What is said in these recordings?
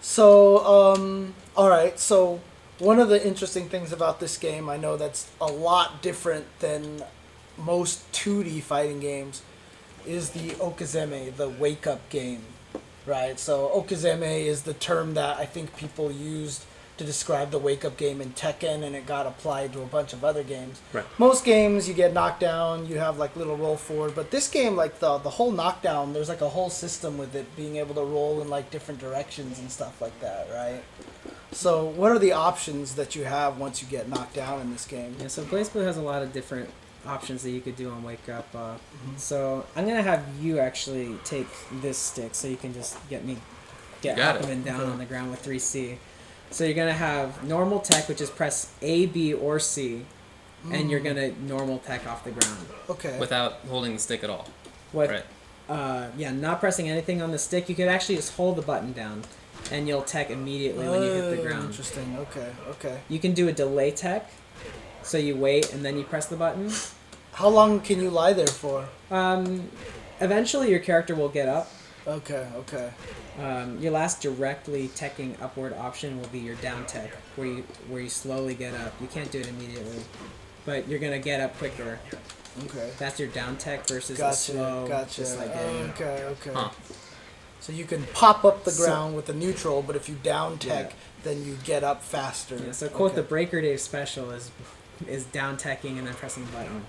So, all right. So, one of the interesting things about this game, I know that's a lot different than most 2D fighting games, is the Okazeme, the wake up game, right? So, Okazeme is the term that I think people used to describe the wake up game in Tekken, and it got applied to a bunch of other games. Right. Most games, you get knocked down, you have like little roll forward, but this game, like the whole knockdown, there's like a whole system with it being able to roll in like different directions and stuff like that, right? So, what are the options that you have once you get knocked down in this game? Yeah, so Blazblue has a lot of different options that you could do on Wake Up. So I'm gonna have you actually take this stick so you can just get Aquaman down on the ground with 3C. So you're gonna have normal tech, which is press A, B, or C, and you're gonna normal tech off the ground. Okay. Without holding the stick at all. With, right. Yeah, not pressing anything on the stick. You could actually just hold the button down, and you'll tech immediately when you hit the ground. Interesting. Okay. You can do a delay tech, so you wait and then you press the button. How long can you lie there for? Eventually your character will get up. Okay. Your last directly teching upward option will be your down tech, where you slowly get up. You can't do it immediately, but you're gonna get up quicker. Okay. That's your down tech versus a slow. Just like Okay. Huh. So you can pop up the ground with the neutral, but if you down tech, then you get up faster. Yeah. So quote the BrkrDave special is down teching and then pressing the button.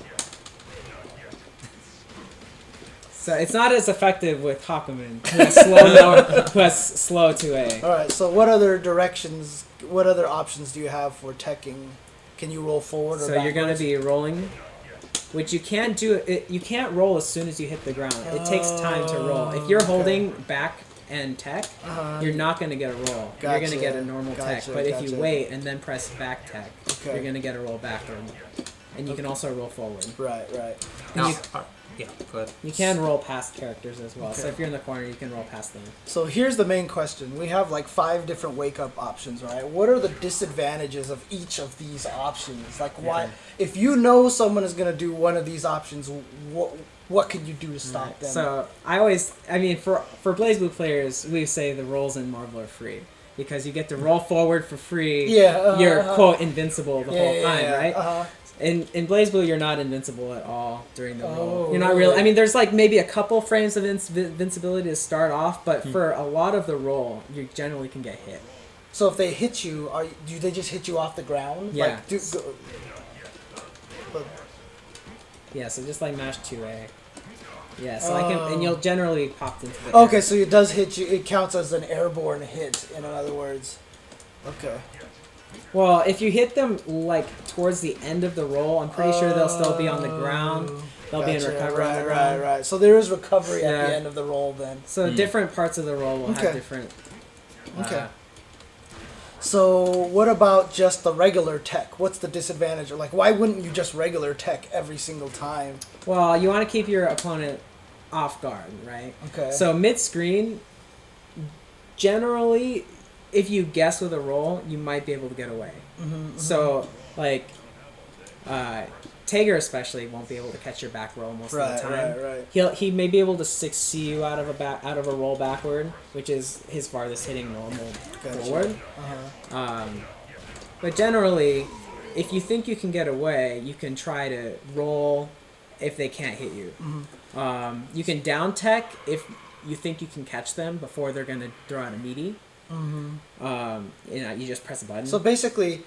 So it's not as effective with Hakumen, who has slow 2A. All right. So what other options do you have for teching? Can you roll forward or So backwards? you're going to be rolling, which you can't do. You can't roll as soon as you hit the ground. It takes time to roll. If you're holding back and tech, you're not going to get a roll. You're going to get a normal tech. But if you wait and then press back tech, you're going to get a roll backward. And you can also roll forward. Right. Now, yeah, go ahead. You can roll past characters as well. So if you're in the corner, you can roll past them. So here's the main question. We have like 5 different wake up options, right? What are the disadvantages of each of these options? Like why if you know someone is going to do one of these options, what can you do to stop them? So for BlazBlue players, we say the rolls in Marvel are free. Because you get to roll forward for free. You're quote invincible the whole time, right? In BlazBlue, you're not invincible at all during the roll. You're not really. I mean, there's like maybe a couple frames of invincibility to start off, but for a lot of the roll, you generally can get hit. So if they hit you, do they just hit you off the ground? Yeah. Like, so just like mash 2A. Yeah, so and you'll generally pop into the Okay, so it does hit you. It counts as an airborne hit, in other words. Okay. Well, if you hit them like towards the end of the roll, I'm pretty sure they'll still be on the ground. They'll be in recovery on the ground. Right. So there is recovery at the end of the roll then. So different parts of the roll will have different... Okay. So what about just the regular tech? What's the disadvantage? Or like, why wouldn't you just regular tech every single time? Well, you want to keep your opponent off guard, right? Okay. So mid-screen, generally... If you guess with a roll, you might be able to get away. So, like, Tager especially won't be able to catch your back roll most of the time. Right. He may be able to 6C you out of a roll backward, which is his farthest hitting normal forward. But generally, if you think you can get away, you can try to roll if they can't hit you. You can down tech if you think you can catch them before they're going to throw out a meaty. You just press a button. So basically,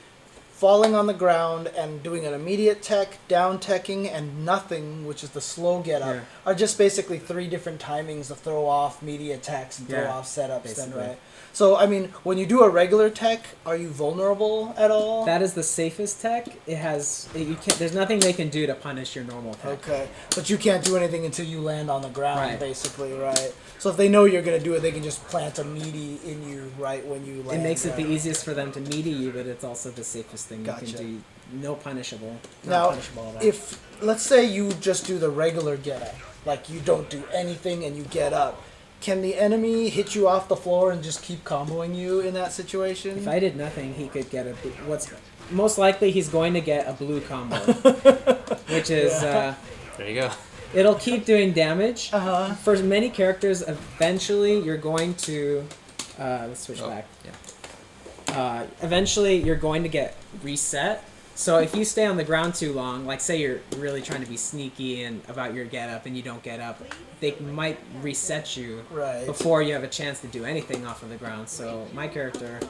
falling on the ground and doing an immediate tech, down teching, and nothing, which is the slow get up, are just basically 3 different timings to throw off media attacks and throw off setups. Basically. Then, right? So, I mean, when you do a regular tech, are you vulnerable at all? That is the safest tech. There's nothing they can do to punish your normal tech. Okay, but you can't do anything until you land on the ground, basically, right? So if they know you're going to do it, they can just plant a meaty in you right when you land. It makes it the easiest for them to meaty you, but it's also the safest thing you can do. No punishable. Now, if, let's say you just do the regular get up, like you don't do anything and you get up, can the enemy hit you off the floor and just keep comboing you in that situation? If I did nothing, he could get most likely he's going to get a blue combo, which is there you go. It'll keep doing damage. For many characters, eventually you're going to Let's switch back. Yeah. Eventually, you're going to get reset. So if you stay on the ground too long, like say you're really trying to be sneaky and about your get up and you don't get up, they might reset you before you have a chance to do anything off of the ground. So my character,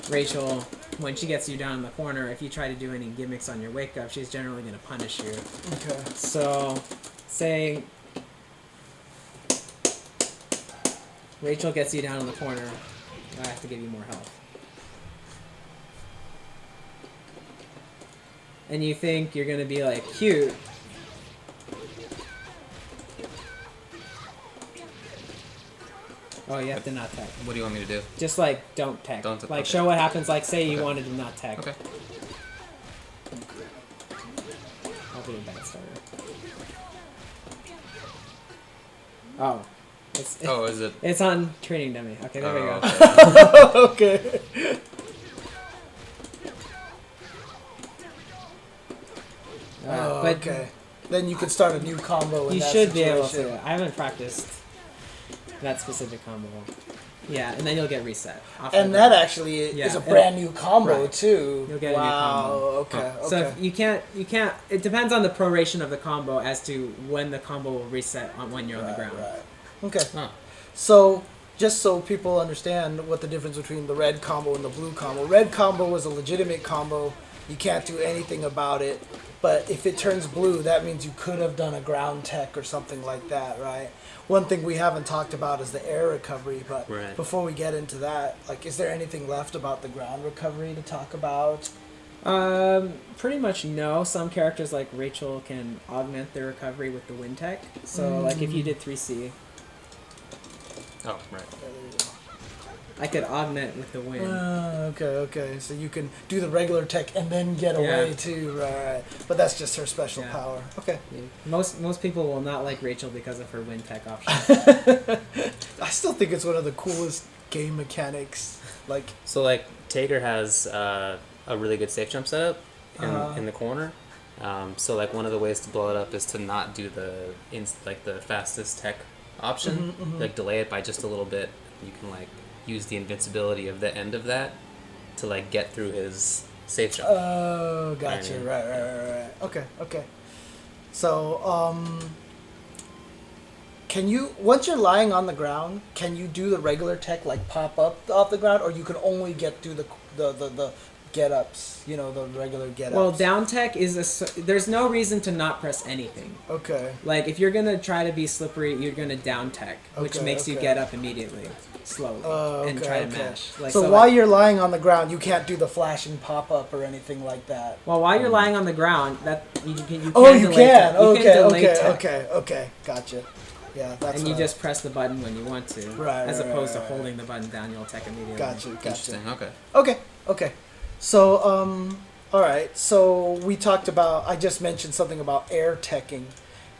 Rachel, when she gets you down in the corner, if you try to do any gimmicks on your wake up, she's generally going to punish you. Okay. So say Rachel gets you down in the corner, I have to give you more health. And you think you're gonna be like cute. Oh, you have to not tech. What do you want me to do? Just like don't tech. Don't like okay. show what happens. Like say you Okay. wanted to not tech. Okay. I'll be a bad starter. Oh. Is it? It's on training dummy. Okay, there we go. Okay. But okay. Then you could start a new combo. In you that should be able situation. to. I haven't practiced that specific combo. Yeah, and then you'll get reset. And that actually is a brand new combo too. You'll get a new combo. Okay. So if you can't. It depends on the proration of the combo as to when the combo will reset when you're on the ground. Right. Okay. Huh. So just so people understand what the difference between the red combo and the blue combo. Red combo is a legitimate combo. You can't do anything about it. But if it turns blue, that means you could have done a ground tech or something like that, right? One thing we haven't talked about is the air recovery, but before we get into that, like, is there anything left about the ground recovery to talk about? Pretty much no. Some characters like Rachel can augment their recovery with the wind tech. So like if you did 3C, Oh, right. I could augment with the wind. Okay. So you can do the regular tech and then get away too, right? But that's just her special power. Okay. Yeah. Most people will not like Rachel because of her wind tech option. I still think it's one of the coolest game mechanics. Like Tager has a really good safe jump setup in the corner. So like one of the ways to blow it up is to not do the fastest tech option. Like delay it by just a little bit. You can like use the invincibility of the end of that to like get through his safe jump. Oh, gotcha. Right. Okay. So, can you, once you're lying on the ground, can you do the regular tech like pop up off the ground, or you can only get through the get ups, the regular get ups? Well, down tech there's no reason to not press anything. Okay. Like if you're gonna try to be slippery, you're gonna down tech, which makes you get up immediately, slowly, and try to mash. Like, so while you're lying on the ground, you can't do the flash and pop up or anything like that. Well, while you're lying on the ground, that you can. Oh, you can. Okay. Gotcha. Yeah, that's. And you just press the button when you want to, as opposed to holding the button down. You'll tech immediately. Gotcha. Interesting. Okay. So, all right. So we talked about. I just mentioned something about air teching,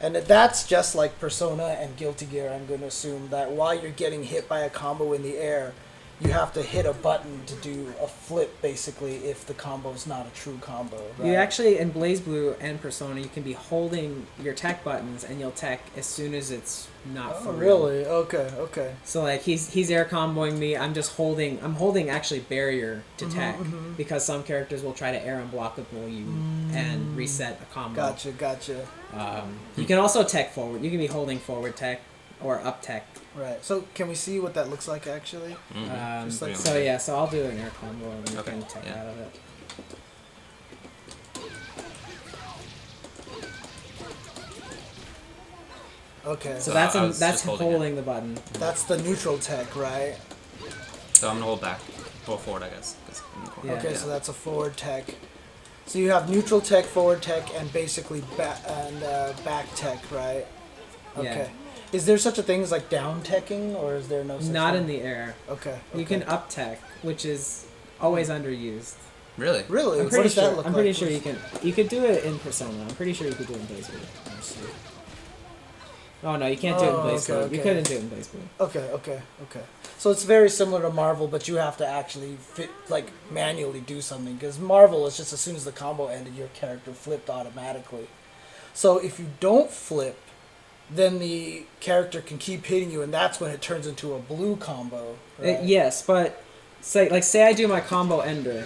and that's just like Persona and Guilty Gear. I'm going to assume that while you're getting hit by a combo in the air, you have to hit a button to do a flip, basically, if the combo's not a true combo. Right? You actually, in Blazblue and Persona, you can be holding your tech buttons, and you'll tech as soon as it's not for real. Really? Okay. So like he's air comboing me. I'm holding actually barrier to tech because some characters will try to air unblockable you and reset a combo. Gotcha. You can also tech forward. You can be holding forward tech or up tech. Right. So can we see what that looks like actually? So I'll do an air combo and you can tech out of it. Okay. So that's holding the button. That's the neutral tech, right? So I'm gonna hold back, or forward, I guess. So that's a forward tech. So you have neutral tech, forward tech, and basically back tech, right? Okay. Yeah. Is there such a thing as like down teching, or is there no such Not thing? in the air. Okay. You can up tech, which is always underused. Really? Really? I'm What does that look I'm like? pretty sure you can. You could do it in Persona. I'm pretty sure you could do it in Blazblue. Oh no, you can't do it in Blazblue. Okay. You couldn't do it in Blazblue. Okay. So it's very similar to Marvel, but you have to actually manually do something, because Marvel is just as soon as the combo ended, your character flipped automatically. So if you don't flip, then the character can keep hitting you, and that's when it turns into a blue combo. Right? Yes, but say I do my combo ender.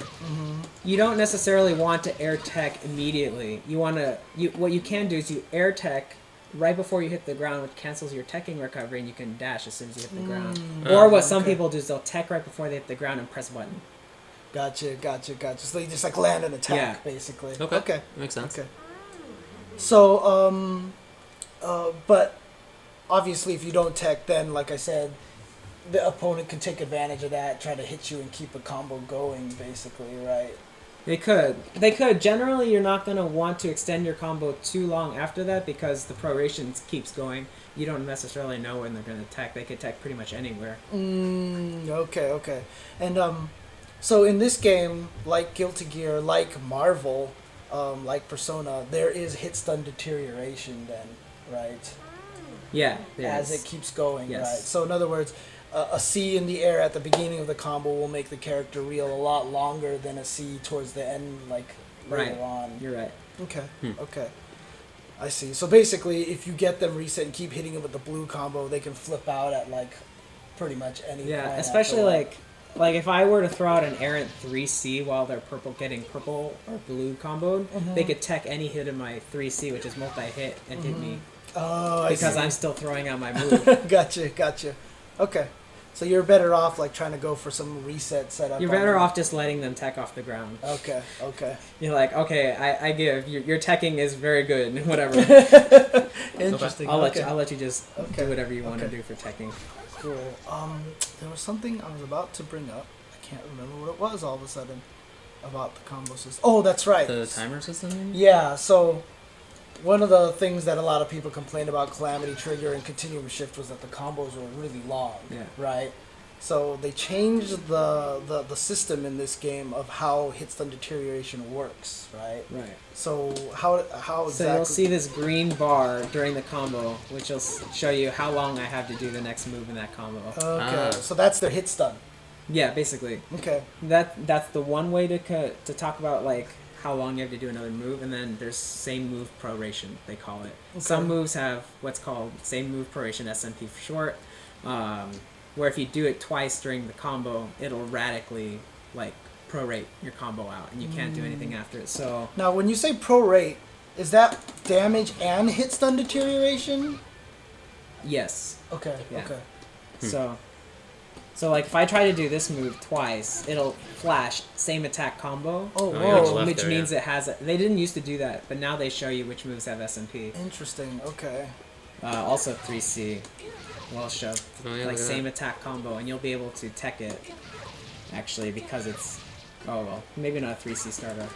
You don't necessarily want to air tech immediately. What you can do is you air tech right before you hit the ground, which cancels your teching recovery, and you can dash as soon as you hit the ground. Or what some people do is they'll tech right before they hit the ground and press button. Gotcha. So they just like land an attack, basically. Okay. Makes sense. Okay. So, but obviously if you don't tech, then like I said, the opponent can take advantage of that, try to hit you and keep a combo going, basically, right? They could. Generally, you're not going to want to extend your combo too long after that because the proration keeps going. You don't necessarily know when they're going to tech. They could tech pretty much anywhere. Okay. And so in this game, like Guilty Gear, like Marvel, like Persona, there is hit stun deterioration then, right? Yeah, as it keeps going, yes. Right? So in other words, a C in the air at the beginning of the combo will make the character reel a lot longer than a C towards the end, like later on. You're right. Okay. I see. So basically, if you get them reset and keep hitting them with the blue combo, they can flip out at like pretty much any point. Yeah, especially like if I were to throw out an errant 3C while they're getting purple or blue comboed, they could tech any hit in my 3C, which is multi-hit, and hit me. Oh, because I'm still throwing out my move. Gotcha. Okay. So you're better off like trying to go for some reset setup. You're better off just letting them tech off the ground. Okay. You're like, okay, I give. Your teching is very good. Whatever. Interesting. I'll let you just do whatever you want to do for teching. Cool. There was something I was about to bring up. I can't remember what it was all of a sudden about the combo system. Oh, that's right. The timer system? Yeah, so one of the things that a lot of people complained about Calamity Trigger and Continuum Shift was that the combos were really long, right? So they changed the system in this game of how hit stun deterioration works, right? Right. So how exactly? So you'll see this green bar during the combo, which will show you how long I have to do the next move in that combo. Okay, so that's their hit stun. Yeah, basically. Okay. That's the one way to talk about like how long you have to do another move, and then there's same move proration, they call it. Okay. Some moves have what's called same move proration, SMP for short, where if you do it twice during the combo, it'll radically like prorate your combo out, and you can't do anything after it. So now, when you say prorate, is that damage and hit stun deterioration? Yes. Okay. Yeah. Okay. So like if I try to do this move twice, it'll flash same attack combo. Oh, whoa. Which means it has. They didn't used to do that, but now they show you which moves have SMP. Interesting. Okay. Also 3C will show same attack combo, and you'll be able to tech it. Actually, because it's maybe not a 3C starter.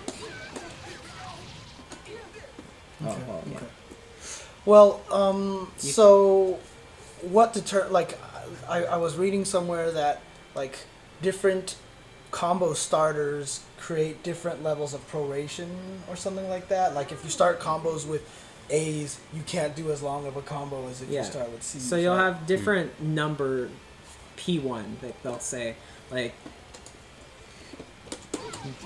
Okay. Well, so what I was reading somewhere that like different combo starters create different levels of proration or something like that. Like if you start combos with A's, you can't do as long of a combo as if you start with C's. So you'll have different number P1 that they'll say, like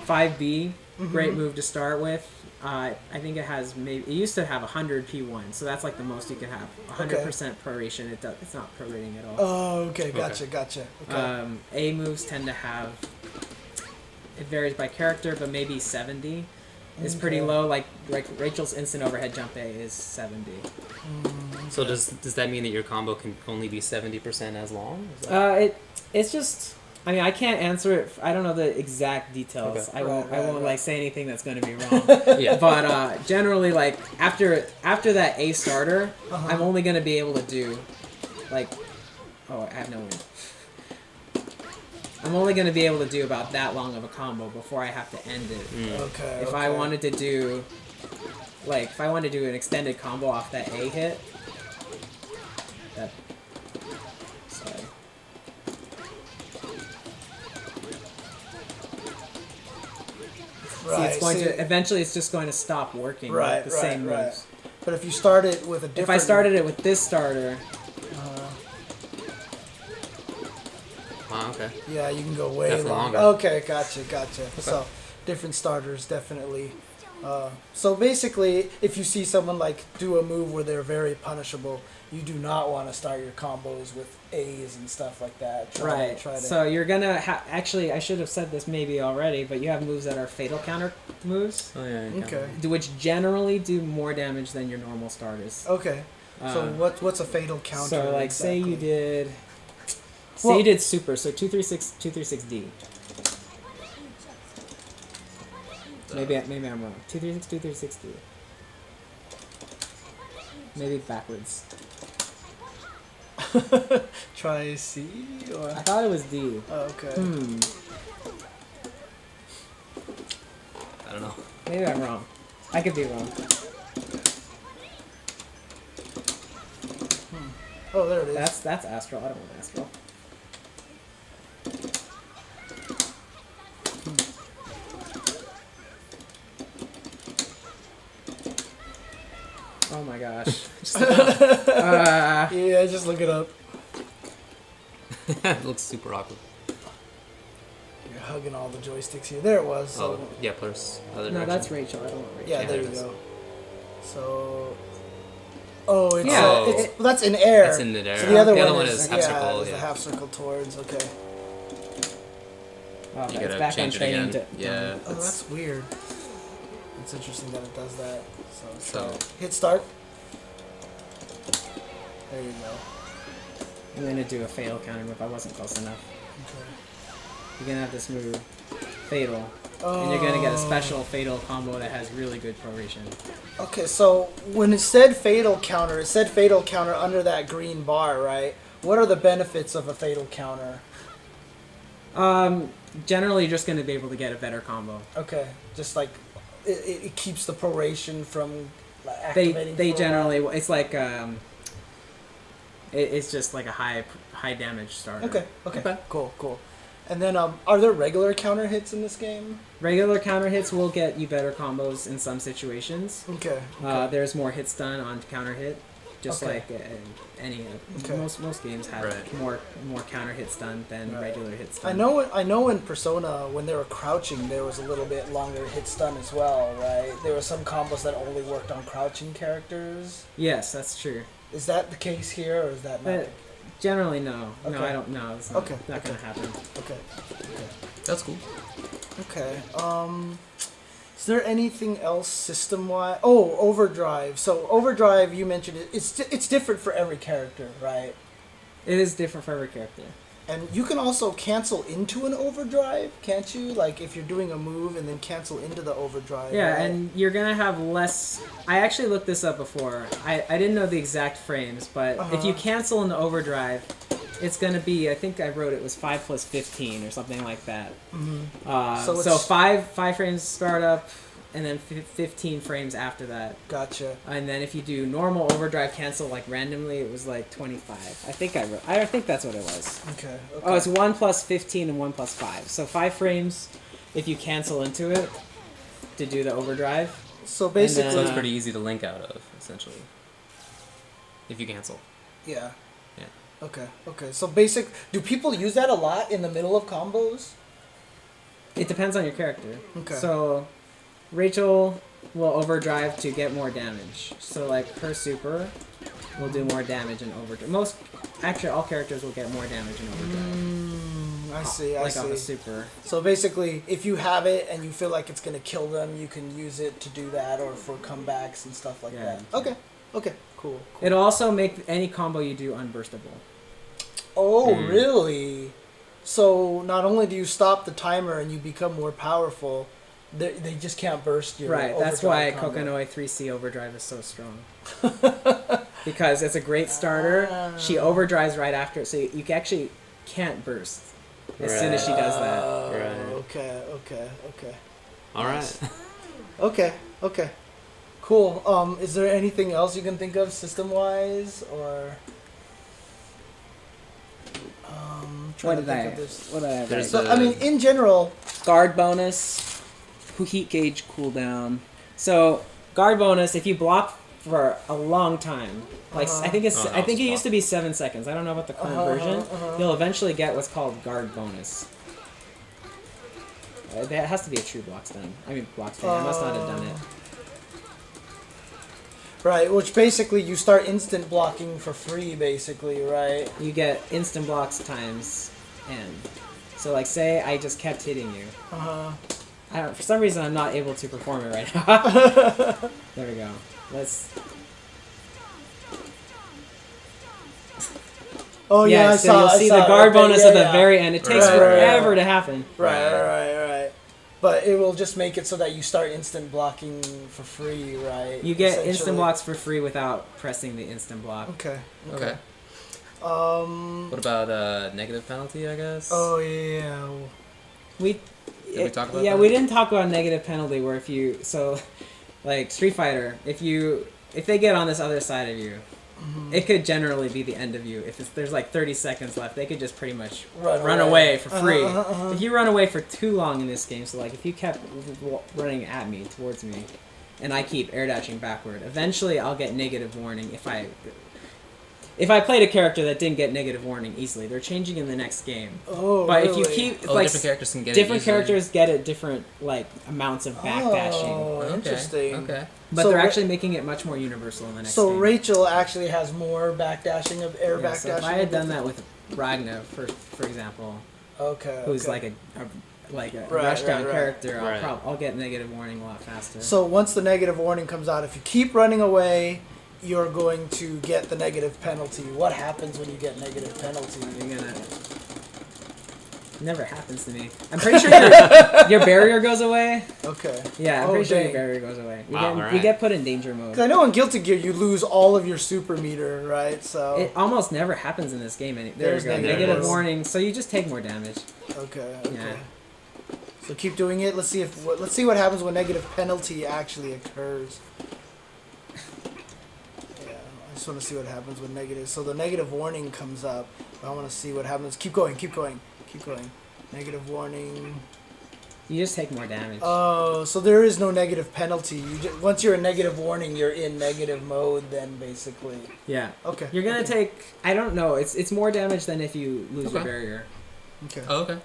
5B, great move to start with. I think it has it used to have 100 P1, so that's like the most you can have. 100% proration. It's not prorating at all. Oh, okay, gotcha. Okay. A moves tend to have, it varies by character, but maybe 70 is pretty low. Like Rachel's instant overhead jump A is 70. So does that mean that your combo can only be 70% as long? It's just. I mean, I can't answer it. I don't know the exact details. Okay. I won't like say anything that's going to be wrong. Yeah. But generally, like after that A starter, I'm only going to be able to do like, I have no win. I'm only going to be able to do about that long of a combo before I have to end it. Okay. If I wanted to do an extended combo off that A hit, Right. Eventually it's just going to stop working. Right. The same moves. But if you start it with a different... If I started it with this starter... okay. Yeah, you can go way definitely longer. Okay, gotcha. So different starters definitely So basically, if you see someone like do a move where they're very punishable, you do not want to start your combos with A's and stuff like that. Try to... So you're gonna actually, I should have said this maybe already, but you have moves that are fatal counter moves. Oh yeah. Okay. Which generally do more damage than your normal starters. Okay. So what's a fatal counter? So like, exactly? say you did. Say you did super, so 236D. Maybe I'm wrong. 236D. Maybe backwards. Try C or I thought it was D. Oh, okay. I don't know. Maybe I'm wrong. I could be wrong. Oh, there it is. That's astral. I don't want astral. Oh my gosh. Yeah, just look it up. It looks super awkward. You're hugging all the joysticks here. There it was. So. Oh, yeah, plus other No, direction. that's Rachel. I don't want Rachel. Yeah, there you go. So. Oh, it's, Yeah, well, that's in air. That's in the air. So the other one one is half yeah, circle. is the half circle towards. Okay. Oh, You it's gotta back on change it training again. to... Yeah. Oh, that's weird. It's interesting that it does that. So hit start. There you go. I'm gonna do a fatal counter move. I wasn't close enough. Okay. You're gonna have this move, fatal, and you're gonna get a special fatal combo that has really good proration. Okay, so when it said fatal counter under that green bar, right? What are the benefits of a fatal counter? Generally, you're just gonna be able to get a better combo. Okay, just like it keeps the proration from activating. They generally, it's like it's just like a high damage starter. Okay, cool. And then, are there regular counter hits in this game? Regular counter hits will get you better combos in some situations. Okay. There's more hits done on counter hit, just like any. Most games have more counter hits done than regular hits done. I know in Persona when they were crouching there was a little bit longer hit stun as well, right? There were some combos that only worked on crouching characters. Yes, that's true. Is that the case here, or is that not? Generally, no. Okay. No, I don't know. It's not gonna happen. Okay. that's cool. Okay. Is there anything else system-wise? Oh, Overdrive. So Overdrive, you mentioned it. It's different for every character, right? It is different for every character. And you can also cancel into an overdrive, can't you? Like if you're doing a move and then cancel into the overdrive. Yeah, right? and you're gonna have less. I actually looked this up before. I didn't know the exact frames, but if you cancel in the overdrive, it's gonna be. I think I wrote it was 5 + 15 or something like that. Mm-hmm. So five frames startup, and then 15 frames after that. Gotcha. And then if you do normal overdrive cancel like randomly, it was like 25. I think that's what it was. Okay. Oh, it's 1 + 15 and 1 + 5. So 5 frames if you cancel into it to do the overdrive. So basically, So it's pretty easy to link out of, essentially. If you cancel. Yeah. Yeah. Okay. So do people use that a lot in the middle of combos? It depends on your character. Okay. So Rachel will overdrive to get more damage. So like her super will do more damage in overdrive. Actually all characters will get more damage in overdrive. I see. Like on the super. So basically, if you have it and you feel like it's gonna kill them, you can use it to do that, or for comebacks and stuff like that. Okay. Cool. It'll also make any combo you do unburstable. Oh, really? So not only do you stop the timer and you become more powerful, they just can't burst your Right, that's why combo. Kokonoi 3C Overdrive is so strong. Because it's a great starter. She overdrives right after it, so you actually can't burst as soon as she does that. Right. Okay. All right. Okay. Cool. Is there anything else you can think of system-wise, or? What did I have? So, I mean, in general, guard bonus, heat gauge cooldown. So guard bonus, if you block for a long time, like I think it used to be 7 seconds. I don't know about the current version. You'll eventually get what's called guard bonus. It has to be a true block stun. I mean block stun. I must not have done it. Right, which basically you start instant blocking for free, basically, right? You get instant blocks times N. So, like, say I just kept hitting you. For some reason, I'm not able to perform it right now. There we go. Let's... Oh, yeah, I saw, you'll see the guard bonus at the very end. It takes forever to happen. Right. But it will just make it so that you start instant blocking for free, right? You get instant blocks for free without pressing the instant block. Okay. What about negative penalty, I guess? Oh, yeah. Did we talk about that? We didn't talk about negative penalty where if you... So, like, Street Fighter, if they get on this other side of you, it could generally be the end of you. If there's like 30 seconds left, they could just pretty much run away for free. If you run away for too long in this game, so like if you kept running at me, towards me, and I keep air dashing backward, eventually I'll get negative warning if I played a character that didn't get negative warning easily. They're changing in the next game. Oh, but really? if you keep like different characters can get different characters get it different like amounts of backdashing. Oh, interesting. Okay. But So they're actually making it much more universal in the next So game. Rachel actually has more backdashing of air backdashing. So if I had done that with Ragnar, for example, who's like a rushdown character, I'll get negative warning a lot faster. So once the negative warning comes out, if you keep running away, you're going to get the negative penalty. What happens when you get negative penalty? Never happens to me. I'm pretty sure your barrier goes away. Okay. Yeah, I'm pretty sure your barrier goes away. You get put in danger mode. Because I know in Guilty Gear you lose all of your super meter, right? So it almost never happens in this game. There's negative warning, so you just take more damage. Okay. Yeah. So keep doing it. Let's see what happens when negative penalty actually occurs. I just want to see what happens with negative. So the negative warning comes up. I want to see what happens. Keep going. Negative warning. You just take more damage. Oh, so there is no negative penalty. Once you're in negative warning, you're in negative mode then, basically. Yeah. Okay. You're going to take... I don't know. It's more damage than if you lose your barrier. Okay. Oh, okay.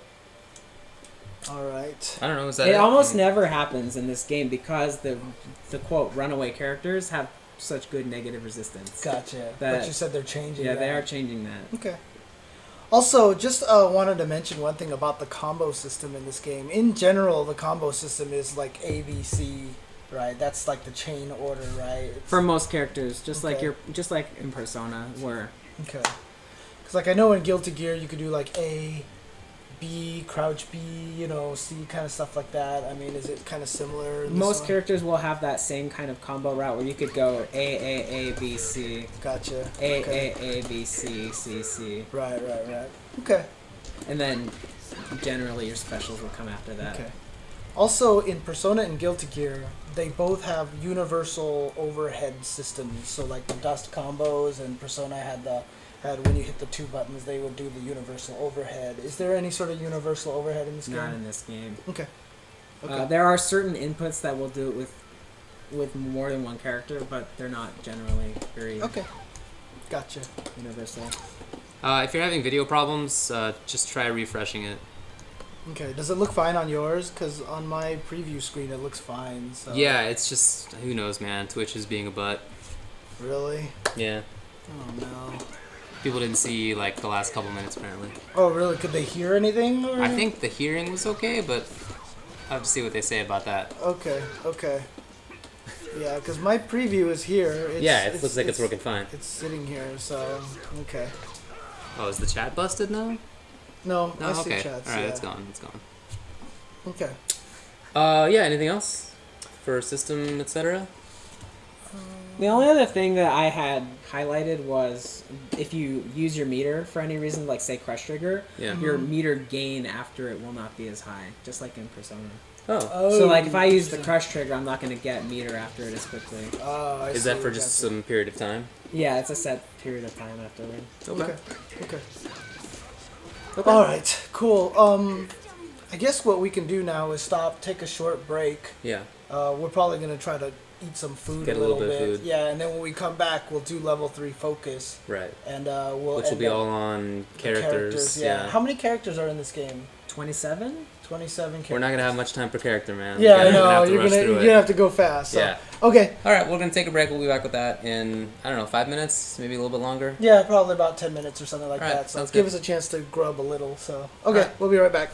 All right. I don't know. Is that it almost never happens in this game because the quote runaway characters have such good negative resistance. Gotcha. But you said they're changing that. Yeah, they are changing that. Okay. Also, just wanted to mention one thing about the combo system in this game. In general, the combo system is like ABC, right? That's like the chain order, right? For most characters, just like in Persona, where. Okay. Because like I know in Guilty Gear you could do like A, B, crouch B, C, kind of stuff like that. I mean, is it kind of similar? Most characters will have that same kind of combo route where you could go A, B, C. Gotcha. A, B, C, C, C. Right. Okay. And then generally your specials will come after that. Okay. Also, in Persona and Guilty Gear, they both have universal overhead systems. So like the dust combos and Persona had when you hit the two buttons, they would do the universal overhead. Is there any sort of universal overhead in this game? Not in this game. Okay. There are certain inputs that will do it with more than one character, but they're not generally very Gotcha. universal. If you're having video problems, just try refreshing it. Okay. Does it look fine on yours? Because on my preview screen, it looks fine. So. Yeah, it's just, who knows, man. Twitch is being a butt. Really? Yeah. Oh, no. People didn't see, like, the last couple minutes, apparently. Oh, really? Could they hear anything? Or? I think the hearing was okay, but I'll have to see what they say about that. Okay. Yeah, because my preview is here. It looks like it's working fine. It's sitting here, so, okay. Oh, is the chat busted now? No, No, I see okay. chats. Alright, yeah. it's gone. Okay. Yeah, anything else? For system, etc.? The only other thing that I had highlighted was if you use your meter for any reason, like say Crush Trigger, your meter gain after it will not be as high, just like in Persona. Oh. So like if I use the Crush Trigger, I'm not going to get meter after it as quickly. Oh, I Is see. that for just some period of time? Yeah, it's a set period of time afterward. Okay. All right, cool. I guess what we can do now is take a short break. Yeah. We're probably going to try to eat some food Get a a little bit bit. of food. Yeah, and then when we come back, we'll do level 3 focus. Right. And which will be all on characters. Yeah. How many characters are in this game? 27? 27 characters. We're not gonna have much time per character, man. Yeah, I know. You're gonna have to go fast. So. Yeah. Okay. All right, we're gonna take a break. We'll be back with that in, I don't know, 5 minutes, maybe a little bit longer. Yeah, probably about 10 minutes or something like All right, that. So sounds give good. us a chance to grub a little. So okay, we'll be right back.